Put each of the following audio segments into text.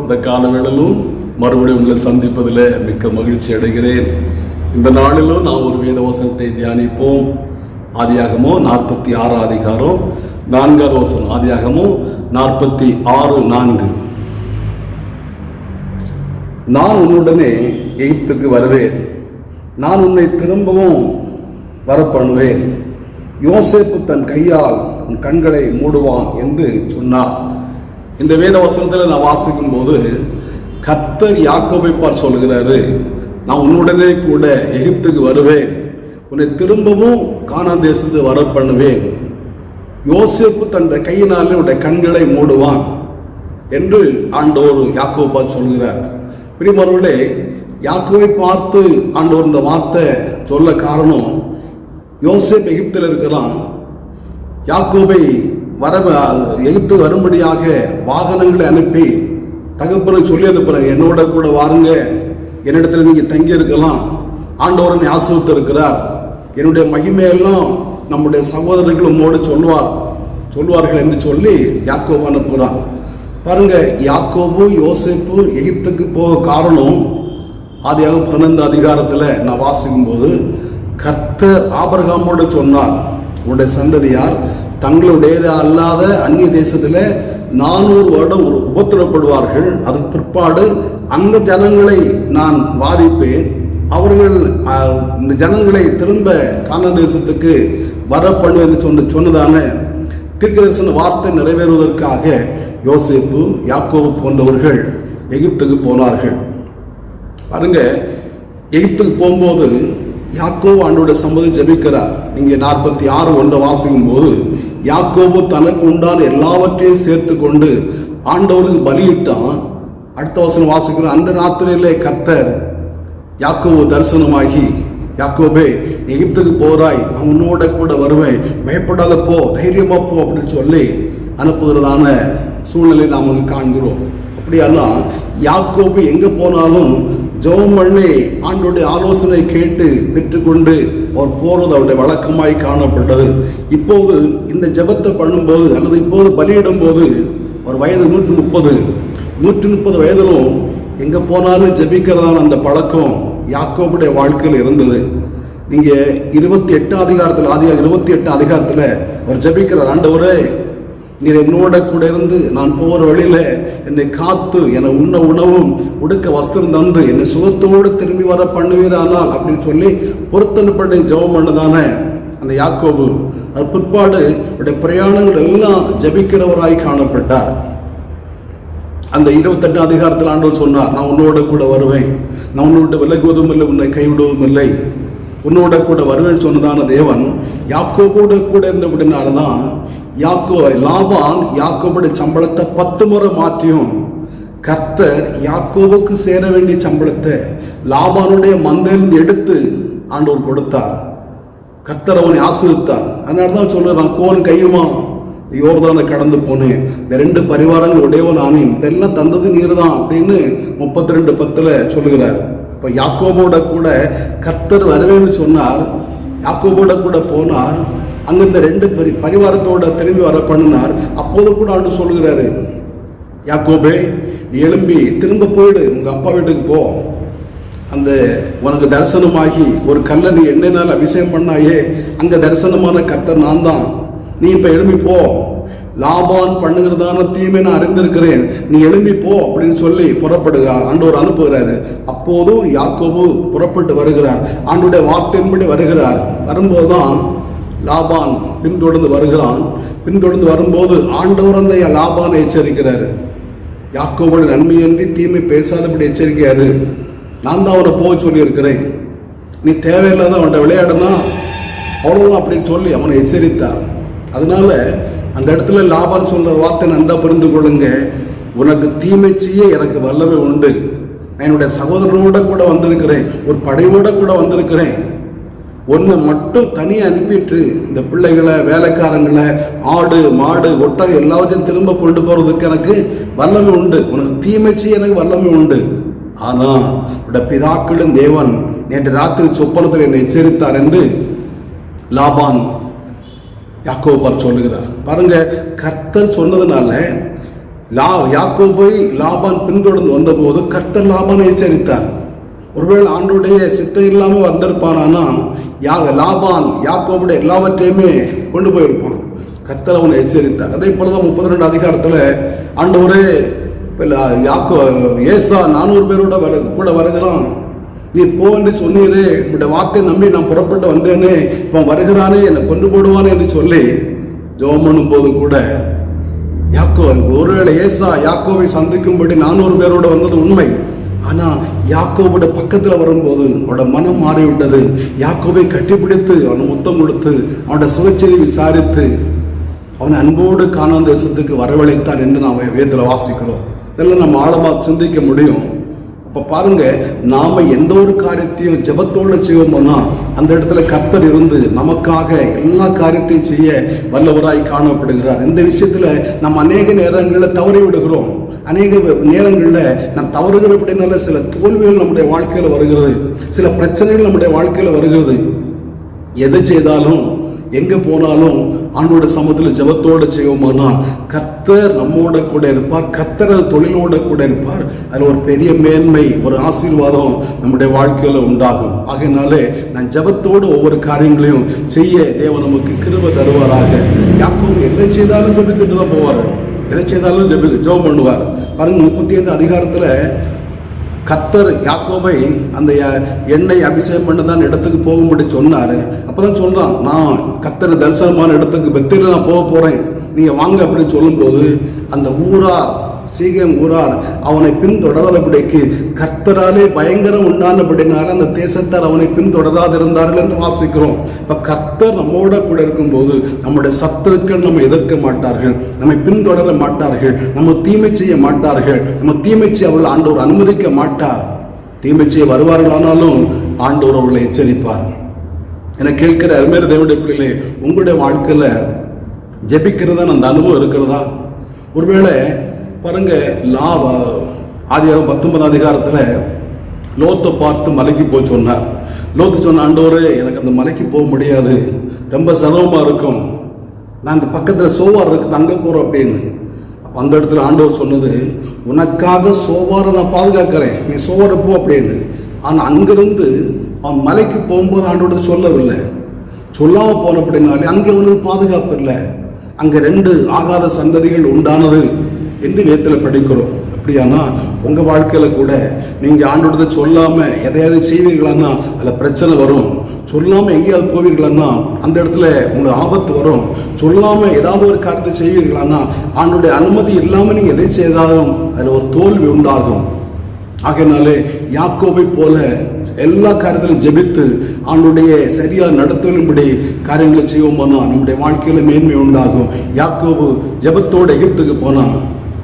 இந்த காலவேளையிலும் மறுபடியும் உங்களை சந்திப்பதில் மிக்க மகிழ்ச்சி அடைகிறேன். இந்த நாளிலும் நாம் ஒரு வேத வசனத்தை தியானிப்போம். ஆதியாகமோ 46 அதிகாரம் 4வது வசனம். ஆதியாகமோ 46:4. நான் உன்னுடனே எகிப்துக்கு வருவேன், நான் உன்னை திரும்பவும் வரப்பண்ணுவேன், யோசேப்பு தன் கையால் உன் கண்களை மூடுவான் என்று சொன்னார். இந்த வேத வசனத்தில் நான் வாசிக்கும் போது கர்த்தர் யாக்கோபை பார்த்து சொல்கிறாரு, நான் உன்னுடனே கூட எகிப்துக்கு வருவேன், உன்னை திரும்பவும் கானான் தேசத்துக்கு வர பண்ணுவேன், யோசேப்பு தன் கையினாலே உன்னுடைய கண்களை மூடுவான் என்று ஆண்டவர் யாக்கோபை பார்த்து சொல்கிறார். பிரியமானவர்களே, யாக்கோபை பார்த்து ஆண்டவர் இந்த வார்த்தை சொல்ல காரணம், யோசேப்பு எகிப்தில் இருக்கிறான். யாக்கோபை எகிப்து வரும்படியாக வாகனங்களை அனுப்பி தகப்பனை சொல்லி அனுப்புறேன், என்னோட கூட வாருங்க, என்னிடத்துல நீங்க தங்கி இருக்கலாம், ஆண்டவரன் ஆசீர்வதித்து இருக்கிறார், என்னுடைய மகிமையெல்லாம் நம்முடைய சகோதரர்கள் உம்மோடு சொல்வார்கள் என்று சொல்லி யாக்கோபு அனுப்புகிறான். பாருங்க, யாக்கோபு யோசேப்பு எகிப்துக்கு போக காரணம் ஆதியாக 12 அதிகாரத்தில் நான் வாசிக்கும் போது கர்த்தர் ஆபிரகாமோடு சொன்னார், உன்னுடைய சந்ததியார் தங்களுடையது அல்லாத அந்நிய தேசத்தில் 400 வருடம் உபத்திரப்படுவார்கள், அதுக்கு பிற்பாடு அந்த ஜனங்களை நான் வாதிப்பேன், அவர்கள் இந்த ஜனங்களை திரும்ப கானான் தேசத்துக்கு வர பண்ணுவேன் சொன்னதான தீர்க்கதரிசன வார்த்தை நிறைவேறுவதற்காக யோசேப்பு யாக்கோபு போன்றவர்கள் எகிப்துக்கு போனார்கள். பாருங்க, எகிப்துக்கு போகும்போது யாக்கோபு ஆண்டவருடைய சம்மதம் ஜெபிக்கிறார். நீங்க 46:1 வாசிக்கும் போது யாக்கோபு தனக்கு உண்டான எல்லாவற்றையும் சேர்த்து கொண்டு ஆண்டவருக்கு பலியிட்டான். அடுத்த வசனம் வாசிக்கிற, அந்த ராத்திரியிலே கர்த்தர் யாக்கோபு தரிசனமாகி, யாக்கோபே எகிப்துக்கு போறாய், நான் உன்னோட கூட வருவேன், பயப்படாத போ, தைரியமா போ அப்படின்னு சொல்லி அனுப்புகிறதான சூழ்நிலை நாம் காண்கிறோம். அப்படியெல்லாம் யாக்கோபு எங்க போனாலும் ஜெபம் பண்ணி ஆண்டோடைய ஆலோசனை கேட்டு பெற்றுக்கொண்டு அவர் போறது அவருடைய வழக்கமாய் காணப்பட்டது. இப்போது இந்த ஜெபத்தை பண்ணும்போது அல்லது இப்போது பலியிடும் போது ஒரு வயது 130 வயதிலும் எங்க போனாலும் ஜெபிக்கிறதான அந்த பழக்கம் யாக்கோபுடைய வாழ்க்கையில் இருந்தது. நீங்க 28 அதிகாரத்தில் ஆதியாக 28 அதிகாரத்தில் அவர் ஜெபிக்கிறார், ஆண்டவரே நீர் என்னோட கூட இருந்து நான் போகிற வழியில என்னை காத்து என்னை உண்ண உணவும் உடுக்க வஸ்திரம் தந்து என்னை சுகத்தோடு திரும்பி வர பண்ணுவீரானால் அப்படின்னு சொல்லி பொருத்தனை பண்ணி ஜெபம் பண்ணதான அந்த யாக்கோபு அது பிற்பாடு அவருடைய பிரயாணங்கள் எல்லாம் ஜெபிக்கிறவராய் காணப்பட்டார். அந்த 28 அதிகாரத்தில் ஆண்டவர் சொன்னார், நான் உன்னோட கூட வருவேன், நான் உன்னோட விலகுவதும் இல்லை, உன்னை கைவிடுவதும் இல்லை, உன்னோட கூட வருவேன் சொன்னதான தேவன் யாக்கோபோடு கூட இருந்தபடினால்தான் லாபான் யாக்கோபுடைய சம்பளத்தை 10 முறை மாற்றியும் கர்த்தர் யாக்கோபுக்கு சேர வேண்டிய சம்பளத்தை லாபானுடைய மந்தையிலிருந்து எடுத்து ஆண்டவர் கொடுத்தார். கர்த்தர் அவனை ஆசீர்வதித்தார். அதனாலதான் சொல்றான், கோலும் கையுமா யோர்தானை கடந்து போனேன், இந்த 2 பரிவாரங்கள் உடையவன் ஆனேன், இதெல்லாம் தந்தது நீர் தான் அப்படின்னு 32:10 சொல்லுகிறார். அப்ப யாக்கோபோட கூட கர்த்தர் வருவேன்னு சொன்னார், யாக்கோபோட கூட போனார், அங்க இந்த 2 பரிவாரத்தோட திரும்பி வர பண்ணினார். அப்போது கூட ஆண்டு சொல்லுகிறாரு, யாக்கோபே நீ எழும்பி திரும்ப போயிடு, உங்க அப்பா வீட்டுக்கு போ, அந்த உனக்கு தரிசனமாகி ஒரு கல்லை நீ எண்ணெயினால் அபிஷேகம் பண்ணாயே, அங்க தரிசனமான கர்த்தர் நான் தான், நீ இப்ப எழும்பி போ, லாபான் பண்ணுகிறதான தீமை நான் அறிந்திருக்கிறேன், நீ எழும்பி போ அப்படின்னு சொல்லி புறப்படுக ஆண்டவர் அனுப்புகிறாரு. அப்போதும் யாக்கோபு புறப்பட்டு வருகிறார், ஆண்டுடைய வார்த்தையின்படி வருகிறார். வரும்போதுதான் லாபான் பின்தொடர்ந்து வருகிறான். பின்தொடர்ந்து வரும்போது ஆண்டவர் அந்த லாபானை எச்சரிக்கிறாரு, யாக்கோபோட நன்மையின்றி தீமை பேசாதபடி எச்சரிக்கையாரு, நான் தான் அவனை போக சொல்லி இருக்கிறேன், நீ தேவையில்லாத அவன்கிட்ட விளையாடுனா அவ்வளவுதான் அப்படின்னு சொல்லி அவனை எச்சரித்தார். அதனால அந்த இடத்துல லாபான் சொல்ற வார்த்தை நன்றா புரிந்து கொள்ளுங்க, உனக்கு தீமை செய்ய எனக்கு வல்லமை உண்டு, நான் என்னுடைய சகோதரனோட கூட வந்திருக்கிறேன், ஒரு படையோட கூட வந்திருக்கிறேன், ஒன்றை மட்டும் தனியாக அனுப்பிட்டு இந்த பிள்ளைகளை வேலைக்காரங்களை ஆடு மாடு ஒட்டகம் எல்லாத்தையும் திரும்ப கொண்டு போறதுக்கு எனக்கு வல்லமை உண்டு, உனக்கு தீமை செய்ய எனக்கு வல்லமை உண்டு. ஆனா உடைய பிதாக்களின் தேவன் நேற்று ராத்திரி சொப்பனத்தில் என்னை எச்சரித்தார் என்று லாபான் யாக்கோபு சொல்லுகிறார். பாருங்க, கர்த்தர் சொன்னதுனால யாக்கோபை லாபான் பின்தொடர்ந்து வந்தபோது கர்த்தர் லாபானை எச்சரித்தார். ஒருவேளை ஆண்டோடைய சித்தம் இல்லாமல் வந்திருப்பானா லாபான் யாக்கோபுடைய எல்லாவற்றையுமே கொண்டு போயிருப்பான். கர்த்தர் அவனை எச்சரித்தார். அதே போலதான் 32 அதிகாரத்தில் ஆண்டவரே ஏசா 400 பேரோட கூட வருகிறான், நீ போ என்று சொன்னீரே, உங்களுடைய வார்த்தை நம்பி நான் புறப்பட்டு வந்தேனே, இப்போ வருகிறானே, என்னை கொண்டு போடுவானே என்று சொல்லி ஜெபம் பண்ணும் போது கூட ஒருவேளை ஏசா யாக்கோவை சந்திக்கும்படி 400 பேரோட வந்தது உண்மை. ஆனா யாக்கோவோட பக்கத்துல வரும்போது அவனோட மனம் மாறிவிட்டது. யாக்கோவை கட்டிப்பிடித்து அவனை முத்தம் கொடுத்து அவனோட சுகச்செய்தி விசாரித்து அவனை அன்போடு கானான் தேசத்துக்கு வரவழைத்தான் என்று நாம் வேதத்தில் வாசிக்கிறோம். இதெல்லாம் நம்ம ஆழமா சிந்திக்க முடியும். அப்ப பாருங்க, நாம எந்த ஒரு காரியத்தையும் ஜெபத்தோடு செய்வோம்னா அந்த இடத்துல கர்த்தர் இருந்து நமக்காக எல்லா காரியத்தையும் செய்ய வல்லவராய் காணப்படுகிறார். இந்த விஷயத்துல நம்ம அநேக நேரங்களில் தவறி விடுகிறோம். அநேக நேரங்களில் நாம் தவறுகிறபடினால சில தோல்விகள் நம்முடைய வாழ்க்கையில் வருகிறது, சில பிரச்சனைகள் நம்முடைய வாழ்க்கையில் வருகிறது. எதை செய்தாலும் எங்க போனாலும் ஆண்டோட சமூகத்தில் ஜெபத்தோடு செய்வோமானா கர்த்தர் நம்மோட கூட இருப்பார், கர்த்தர் தொழிலோட கூட இருப்பார். அதுல ஒரு பெரிய மேன்மை, ஒரு ஆசீர்வாதம் நம்முடைய வாழ்க்கையில உண்டாகும். ஆகையினாலே நான் ஜெபத்தோடு ஒவ்வொரு காரியங்களையும் செய்ய தேவன் நமக்கு கிருபை தருவாராக. யாக்கோபு எதை செய்தாலும் ஜெபித்துட்டு தான் போவார், எதை செய்தாலும் ஜெபம் பண்ணுவார். பாருங்க 35 அதிகாரத்துல கர்த்தர் யாக்கோபை அந்த எண்ணெய் அபிஷேகம் பண்ணதான் இடத்துக்கு போகும்படி சொன்னாரு. அப்பதான் சொல்றான், நான் கர்த்தர் தரிசனமான இடத்துக்கு பெத்தேலில் நான் போக போறேன், நீங்க வாங்க அப்படின்னு சொல்லும் போது அந்த ஊரார் சீகேம் ஊரார் அவனை பின்தொடராதபடிக்கு கர்த்தராலே பயங்கரம் உண்டானபடினால அந்த தேசத்தார் அவனை பின்தொடராதிருந்தார்கள் என்று வாசிக்கிறோம். இப்ப கர்த்தர் நம்மோட கூட இருக்கும்போது நம்முடைய சத்துருக்கள் நம்ம எதிர்க்க மாட்டார்கள், நம்மை பின்தொடர மாட்டார்கள், நம்ம தீமை செய்ய மாட்டார்கள். நம்ம தீமை செய்ய அவர்கள் ஆண்டவர் அனுமதிக்க மாட்டார். தீமை செய்ய வருவார்களானாலும் ஆண்டவர் அவர்களை எச்சரிப்பார். என கேட்கிற அருமையான தேவனுடைய பிள்ளைகளே, உங்களுடைய வாழ்க்கையில ஜெபிக்கிறதா அந்த அனுபவம் இருக்கிறதா? ஒருவேளை பாருங்க, ஆதியாகமம் 19 அதிகாரத்துல லோத்தை பார்த்து மலைக்கு போய் சொன்னார். லோத்து சொன்ன, ஆண்டவரே எனக்கு அந்த மலைக்கு போக முடியாது, ரொம்ப சிரமமா இருக்கும், நான் இந்த பக்கத்துல சோவார் இருக்குது அங்க போறோம் அப்படின்னு. அந்த இடத்துல ஆண்டவர் சொன்னது, உனக்காக சோவாரை நான் பாதுகாக்கிறேன், நீ சோவாரை போ அப்படின்னு. ஆனா அங்கிருந்து அவன் மலைக்கு போகும்போது ஆண்டவர் சொல்லவில்லை. சொல்லாம போன அப்படின்னாலே அங்கே அவனுக்கு பாதுகாப்பு இல்லை. அங்க 2 ஆகாத சந்ததிகள் உண்டானது என்று வேதத்தில் படிக்கிறோம். அப்படியானா உங்க வாழ்க்கையில கூட நீங்க ஆண்டோட சொல்லாம எதையாவது செய்வீர்களான்னா அதுல பிரச்சனை வரும். சொல்லாம எங்கேயாவது போவீர்களான்னா அந்த இடத்துல உங்களுக்கு ஆபத்து வரும். சொல்லாம ஏதாவது ஒரு காரியத்தை செய்வீர்களான்னா ஆண்டோடைய அனுமதி இல்லாம நீங்க எதை செய்தாலும் அதுல ஒரு தோல்வி உண்டாகும். ஆகையினாலே யாக்கோபை போல எல்லா காரியத்திலும் ஜெபித்து ஆண்டுடைய சரியா நடத்தும்படி காரியங்களை செய்வோம்னா நம்முடைய வாழ்க்கையில மேன்மை உண்டாகும். யாக்கோபு ஜெபத்தோட எகிப்துக்கு போனான்.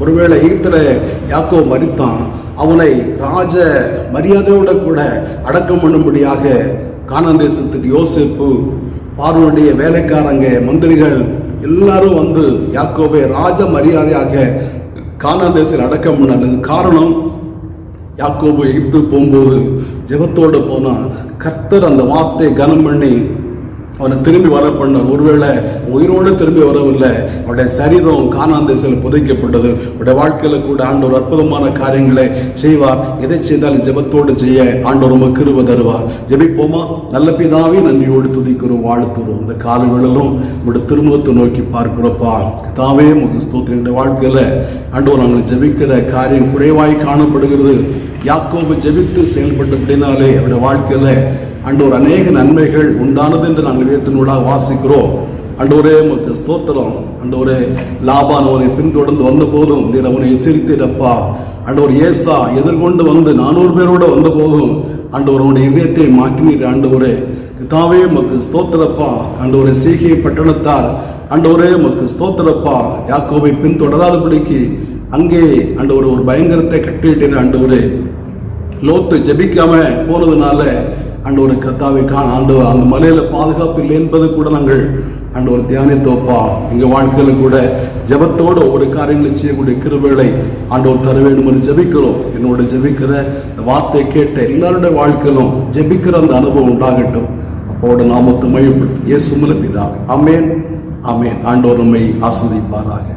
ஒருவேளை எகிப்துல யாக்கோபு மரித்தான், அவனை ராஜ மரியாதையோட கூட அடக்கம் பண்ணும்படியாக கானான் தேசத்துக்கு யோசேப்பு, பார்வோனுடைய வேலைக்காரங்க, மந்திரிகள் எல்லாரும் வந்து யாக்கோபை ராஜ மரியாதையாக கானான் தேசத்தில் அடக்கம் பண்ணது. காரணம், யாக்கோபு எகிப்து போகும்போது ஜெபத்தோடு போனா கர்த்தர் அந்த வார்த்தை கனம் பண்ணி அவனை திரும்பி வர பண்ண. ஒருவேளை உயிரோடு திரும்பி வரவில்லை, அவருடைய சரீரம் கானான் தேசத்தில் புதைக்கப்பட்டது. அவருடைய வாழ்க்கையில கூட ஆண்டவர் அற்புதமான காரியங்களை செய்வார். எதை செய்தாலும் ஜெபத்தோடு செய்ய ஆண்டவர் நமக்கு கிருபை தருவார். ஜெபிப்போமா? நல்ல பிதாவே, நன்றியோடு துதிக்கிறோம், வாழ்த்துறோம். இந்த காலவேளையிலும் உங்களுடைய திருமுகத்தை நோக்கி பார்க்கிறப்பா தாவே உங்களுக்கு ஸ்தோத்திரம். வாழ்க்கையில ஆண்டவர் நாங்கள் ஜெபிக்கிற காரியம் குறைவாய் காணப்படுகிறது. யாக்கோபு ஜெபித்து செயல்பட்ட அப்படின்னாலே அவருடைய வாழ்க்கையில ஆண்டவர் அநேக நன்மைகள் உண்டானது என்று நாங்கள் வேதத்தினூடாக வாசிக்கிறோம். ஆண்டவரே உமக்கு ஸ்தோத்திரம். ஆண்டவரே லாபான் அவனை பின்தொடர்ந்து வந்த போதும் நீர் அவனை எச்சரித்தீரப்பா. ஆண்டவர் ஏசா எதிர்கொண்டு வந்து 400 பேரோட வந்த போதும் ஆண்டவர் அவனுடைய இதயத்தை மாற்றினீர். ஆண்டவரே பிதாவே உமக்கு ஸ்தோத்திரப்பா. ஆண்டவரே சீகை பட்டணத்தார் ஆண்டவரே உமக்கு ஸ்தோத்திரப்பா. யாக்கோபை பின்தொடராதபடிக்கு அங்கே ஆண்டவர் ஒரு பயங்கரத்தை கட்டிவிட்டேன். ஆண்டவரே லோத்து ஜெபிக்காம போனதுனால ஆண்டவர் கத்தாவை ஆண்டவர் அந்த மலையில பாதுகாப்பு இல்லை என்பது கூட நாங்கள் ஆண்டவர் தியானித்தோப்பா. எங்க வாழ்க்கையில கூட ஜெபத்தோடு ஒவ்வொரு காரியங்களும் செய்யக்கூடிய கிருபைகளை ஆண்டவர் தர வேண்டும் என்று ஜெபிக்கிறோம். என்னோட ஜெபிக்கிற இந்த வார்த்தை கேட்ட எல்லாருடைய வாழ்க்கையிலும் ஜெபிக்கிற அந்த அனுபவம் உண்டாகட்டும். அப்போட நாமத்தை மையப்படுத்தி இயேசு மூலம் பிதாவே. ஆமென், ஆமென். ஆண்டவர் நம்மை ஆசீர்வதிப்பாராக.